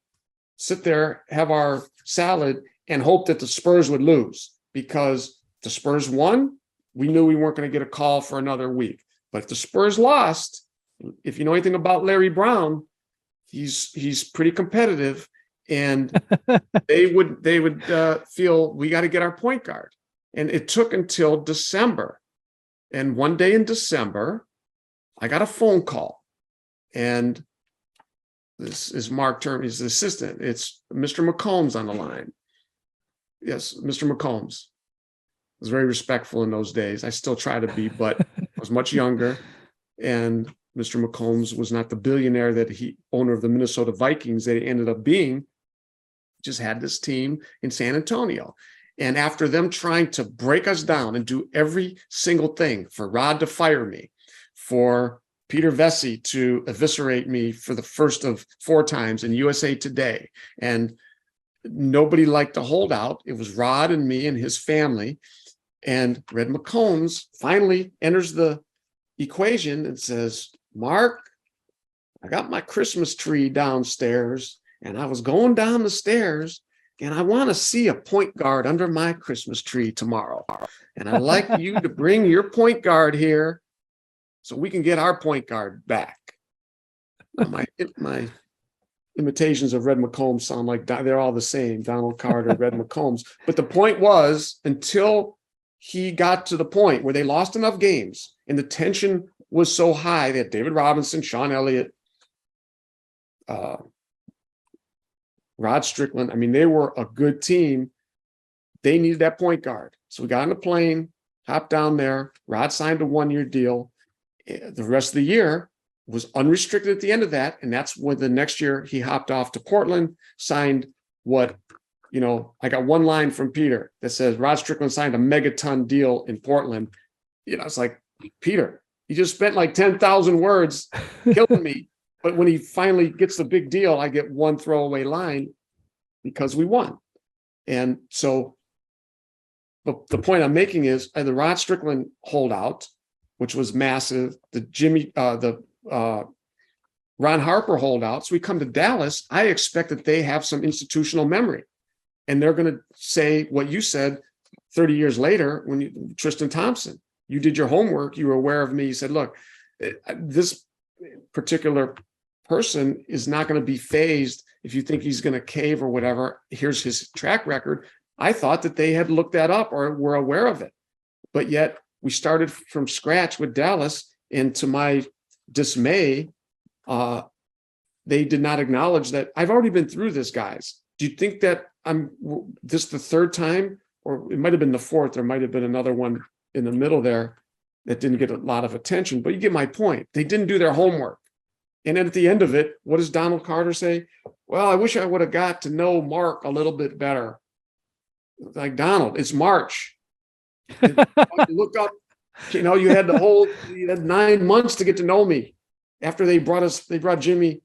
Speaker 2: sit there, have our salad, and hope that the Spurs would lose, because the Spurs won, we knew we weren't going to get a call for another week. But if the Spurs lost, if you know anything about Larry Brown, he's pretty competitive, and they would feel we got to get our point guard. And it took until December. And one day in December, I got a phone call, and this is Mark Termini, his assistant. It's Mr. McCombs on the line. Yes, Mr. McCombs. I was very respectful in those days. I still try to be, but I was much younger. And Mr. McCombs was not the billionaire that owner of the Minnesota Vikings that he ended up being. Just had this team in San Antonio. And after them trying to break us down and do every single thing, for Rod to fire me, for Peter Vesey to eviscerate me for the first of 4 times in USA Today, and nobody liked to hold out. It was Rod and me and his family. And Red McCombs finally enters the equation and says, Mark, I got my Christmas tree downstairs, and I was going down the stairs, and I want to see a point guard under my Christmas tree tomorrow. And I'd like you to bring your point guard here so we can get our point guard back. My imitations of Red McCombs sound like they're all the same, Donald Carter, Red McCombs. But the point was, until he got to the point where they lost enough games and the tension was so high that David Robinson, Sean Elliott, Rod Strickland, I mean, they were a good team. They needed that point guard. So we got on the plane, hopped down there. Rod signed a 1-year deal. The rest of the year was unrestricted at the end of that. And that's when the next year he hopped off to Portland, signed what, I got one line from Peter that says Rod Strickland signed a megaton deal in Portland. It's like, Peter, you just spent like 10,000 words killing me. But when he finally gets the big deal, I get one throwaway line because we won. And so the point I'm making is the Rod Strickland holdout, which was massive, the Ron Harper holdouts. We come to Dallas, I expect that they have some institutional memory. And they're going to say what you said 30 years later when Tristan Thompson, you did your homework, you were aware of me, you said, look, this particular person is not going to be phased if you think he's going to cave or whatever. Here's his track record. I thought that they had looked that up or were aware of it. But yet we started from scratch with Dallas, and to my dismay, they did not acknowledge that I've already been through this, guys. Do you think that I'm this the 3rd time, or it might have been the 4th? There might have been another one in the middle there that didn't get a lot of attention, but you get my point. They didn't do their homework. And then at the end of it, what does Donald Carter say? Well, I wish I would have got to know Mark a little bit better. Like, Donald, it's March. Look up, you had you had 9 months to get to know me. After they brought Jimmy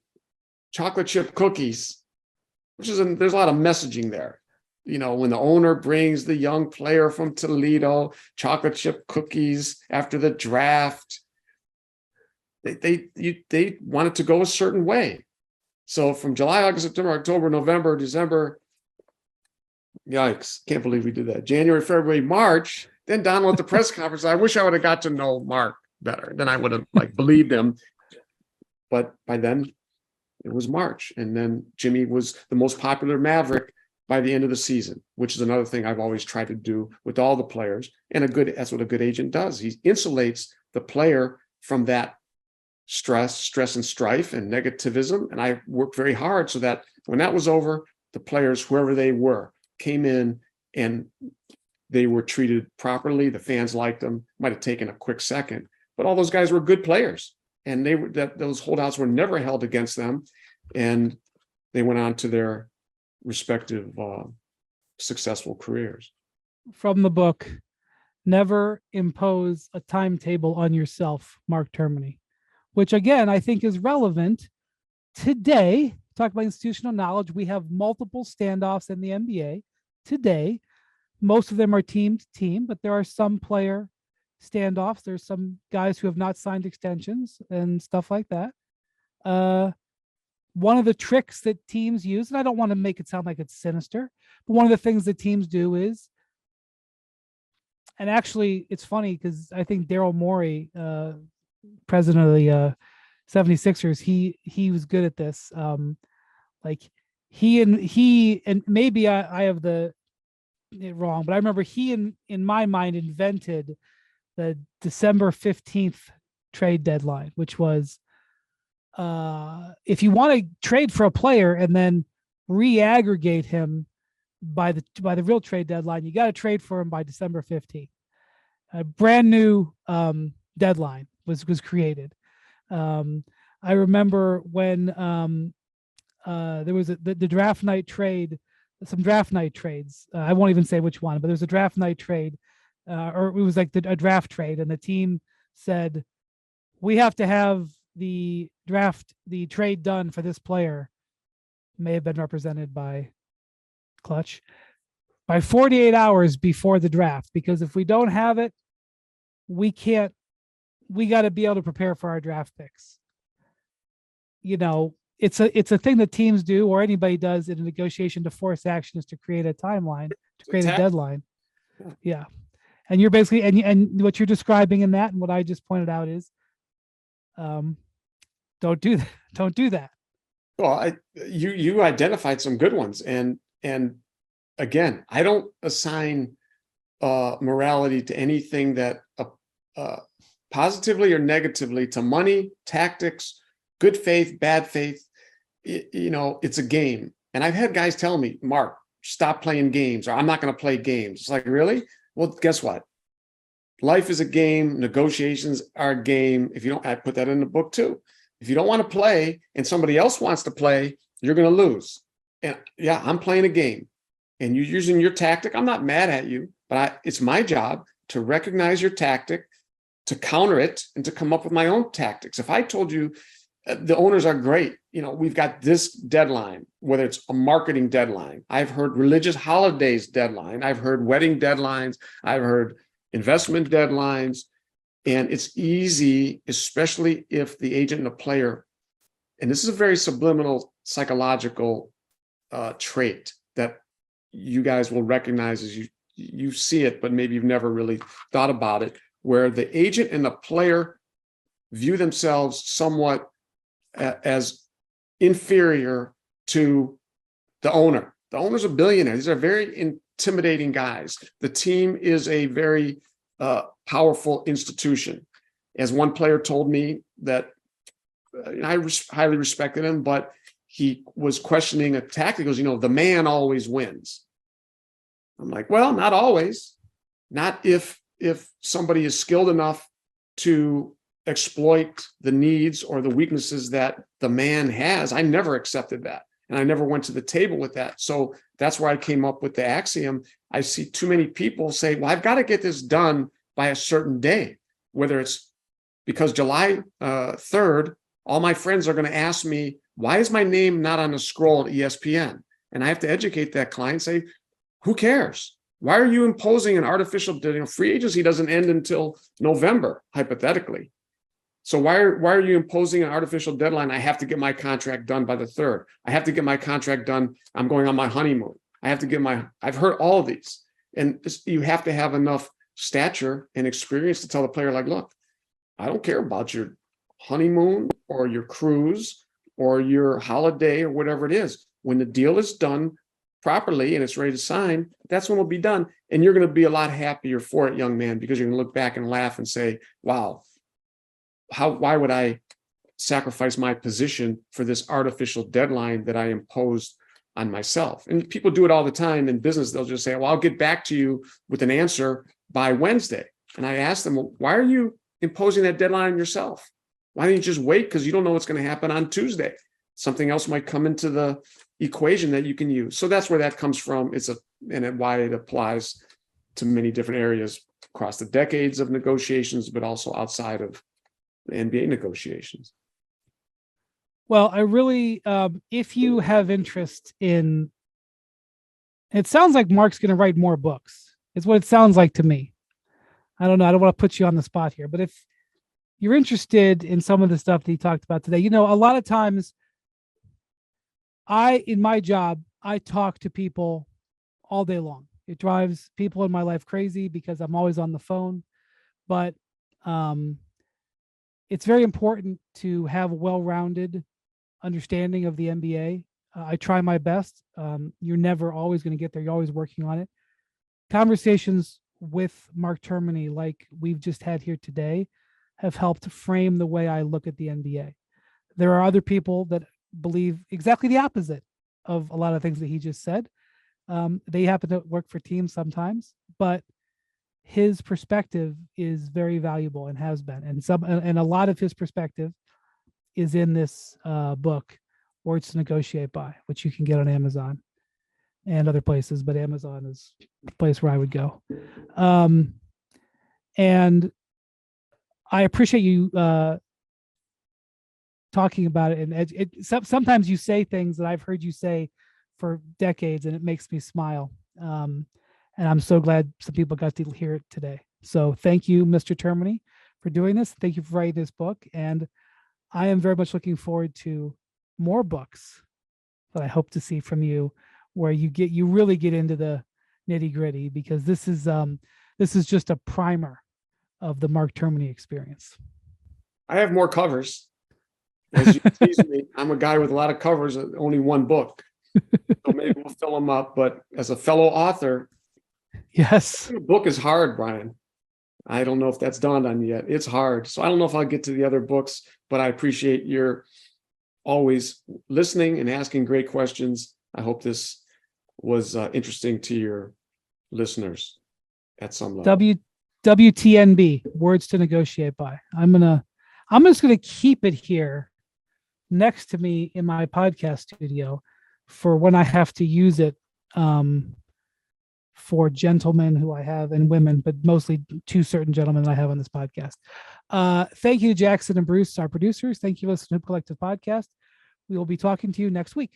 Speaker 2: chocolate chip cookies, there's a lot of messaging there. When the owner brings the young player from Toledo chocolate chip cookies after the draft, they want it to go a certain way. So from July, August, September, October, November, December, yikes, can't believe we did that. January, February, March, then Donald at the press conference, I wish I would have got to know Mark better. Then I would have believed him. But by then it was March. And then Jimmy was the most popular Maverick by the end of the season, which is another thing I've always tried to do with all the players. And that's what a good agent does. He insulates the player from that stress and strife and negativism. And I worked very hard so that when that was over, the players, whoever they were, came in and they were treated properly. The fans liked them. Might have taken a quick second, but all those guys were good players, and those holdouts were never held against them, and they went on to their respective successful careers.
Speaker 1: From the book, Never Impose a Timetable on Yourself, Mark Termini, which again, I think is relevant today. Talk about institutional knowledge. We have multiple standoffs in the NBA today. Most of them are team to team, but there are some player standoffs. There's some guys who have not signed extensions and stuff like that. One of the tricks that teams use, and I don't want to make it sound like it's sinister, but one of the things that teams do is, and actually it's funny because I think Daryl Morey, president of the 76ers, he was good at this. Like he and maybe I have it wrong, but I remember he in my mind invented the December 15th trade deadline, which was if you want to trade for a player and then re-aggregate him by the real trade deadline, you got to trade for him by December 15th. A brand new deadline was created. I remember when there was the draft night trade, some draft night trades. I won't even say which one, but there's a draft night trade, or it was like a draft trade, and the team said, we have to have the trade done for this player, may have been represented by Clutch, by 48 hours before the draft, because if we don't have it, we got to be able to prepare for our draft picks. It's a thing that teams do, or anybody does in a negotiation to force action, is to create a timeline, to create a deadline. Yeah. And you're basically, and what you're describing in that, and what I just pointed out is, don't do that. Don't do that.
Speaker 2: Well, you identified some good ones, and again, I don't assign morality to anything that positively or negatively to money, tactics, good faith, bad faith. It's a game. And I've had guys tell me, Mark, stop playing games, or I'm not going to play games. It's like, really? Well, guess what? Life is a game. Negotiations are a game. I put that in the book too. If you don't want to play and somebody else wants to play, you're going to lose. And yeah, I'm playing a game and you're using your tactic. I'm not mad at you, but it's my job to recognize your tactic, to counter it, and to come up with my own tactics. If I told you the owners are great, we've got this deadline, whether it's a marketing deadline, I've heard religious holidays deadline, I've heard wedding deadlines, I've heard investment deadlines. And it's easy, especially if the agent and the player, and this is a very subliminal psychological trait that you guys will recognize as you see it, but maybe you've never really thought about it, where the agent and the player view themselves somewhat as inferior to the owner. The owner's a billionaire. These are very intimidating guys. The team is a very powerful institution. As one player told me that I highly respected him, but he was questioning a tactic. He goes, the man always wins. I'm like, well, not always. Not if somebody is skilled enough to exploit the needs or the weaknesses that the man has. I never accepted that. And I never went to the table with that. So that's where I came up with the axiom. I see too many people say, well, I've got to get this done by a certain day, whether it's because July 3rd, all my friends are going to ask me, why is my name not on the scroll at ESPN? And I have to educate that client, say, who cares? Why are you imposing an artificial, free agency doesn't end until November, hypothetically. So why are you imposing an artificial deadline? I have to get my contract done by the 3rd. I have to get my contract done. I'm going on my honeymoon. I've heard all of these. And you have to have enough stature and experience to tell the player, like, look, I don't care about your honeymoon or your cruise or your holiday or whatever it is. When the deal is done properly and it's ready to sign, that's when it'll be done. And you're going to be a lot happier for it, young man, because you're going to look back and laugh and say, wow, why would I sacrifice my position for this artificial deadline that I imposed on myself. And people do it all the time in business. They'll just say, well, I'll get back to you with an answer by Wednesday. And I ask them, well, why are you imposing that deadline on yourself? Why don't you just wait? Because you don't know what's going to happen on Tuesday. Something else might come into the equation that you can use. So that's where that comes from. And why it applies to many different areas across the decades of negotiations, but also outside of the NBA negotiations.
Speaker 1: Well, I really, if you have interest in, it sounds like Mark's going to write more books. It's what it sounds like to me. I don't know. I don't want to put you on the spot here, but if you're interested in some of the stuff that he talked about today, a lot of times in my job, I talk to people all day long. It drives people in my life crazy because I'm always on the phone, but it's very important to have a well-rounded understanding of the NBA. I try my best. You're never always going to get there. You're always working on it. Conversations with Mark Termini, like we've just had here today, have helped frame the way I look at the NBA. There are other people that believe exactly the opposite of a lot of things that he just said. They happen to work for teams sometimes, but his perspective is very valuable and has been. And a lot of his perspective is in this book, Words to Negotiate By, which you can get on Amazon and other places, but Amazon is the place where I would go. And I appreciate you talking about it. And sometimes you say things that I've heard you say for decades, and it makes me smile. And I'm so glad some people got to hear it today. So thank you, Mr. Termini, for doing this. Thank you for writing this book. And I am very much looking forward to more books that I hope to see from you, where you really get into the nitty gritty, because this is just a primer of the Mark Termini experience.
Speaker 2: I have more covers. As you tease me, I'm a guy with a lot of covers, only one book. So maybe we'll fill them up. But as a fellow author,
Speaker 1: yes,
Speaker 2: a book is hard, Brian. I don't know if that's dawned on you yet. It's hard. So I don't know if I'll get to the other books, but I appreciate your always listening and asking great questions. I hope this was interesting to your listeners at some level.
Speaker 1: WTNB, Words to Negotiate By. I'm just gonna keep it here next to me in my podcast studio for when I have to use it for gentlemen who I have and women, but mostly two certain gentlemen that I have on this podcast. Thank you, Jackson and Bruce, our producers. Thank you, listen to Hoop Collective Podcast. We will be talking to you next week.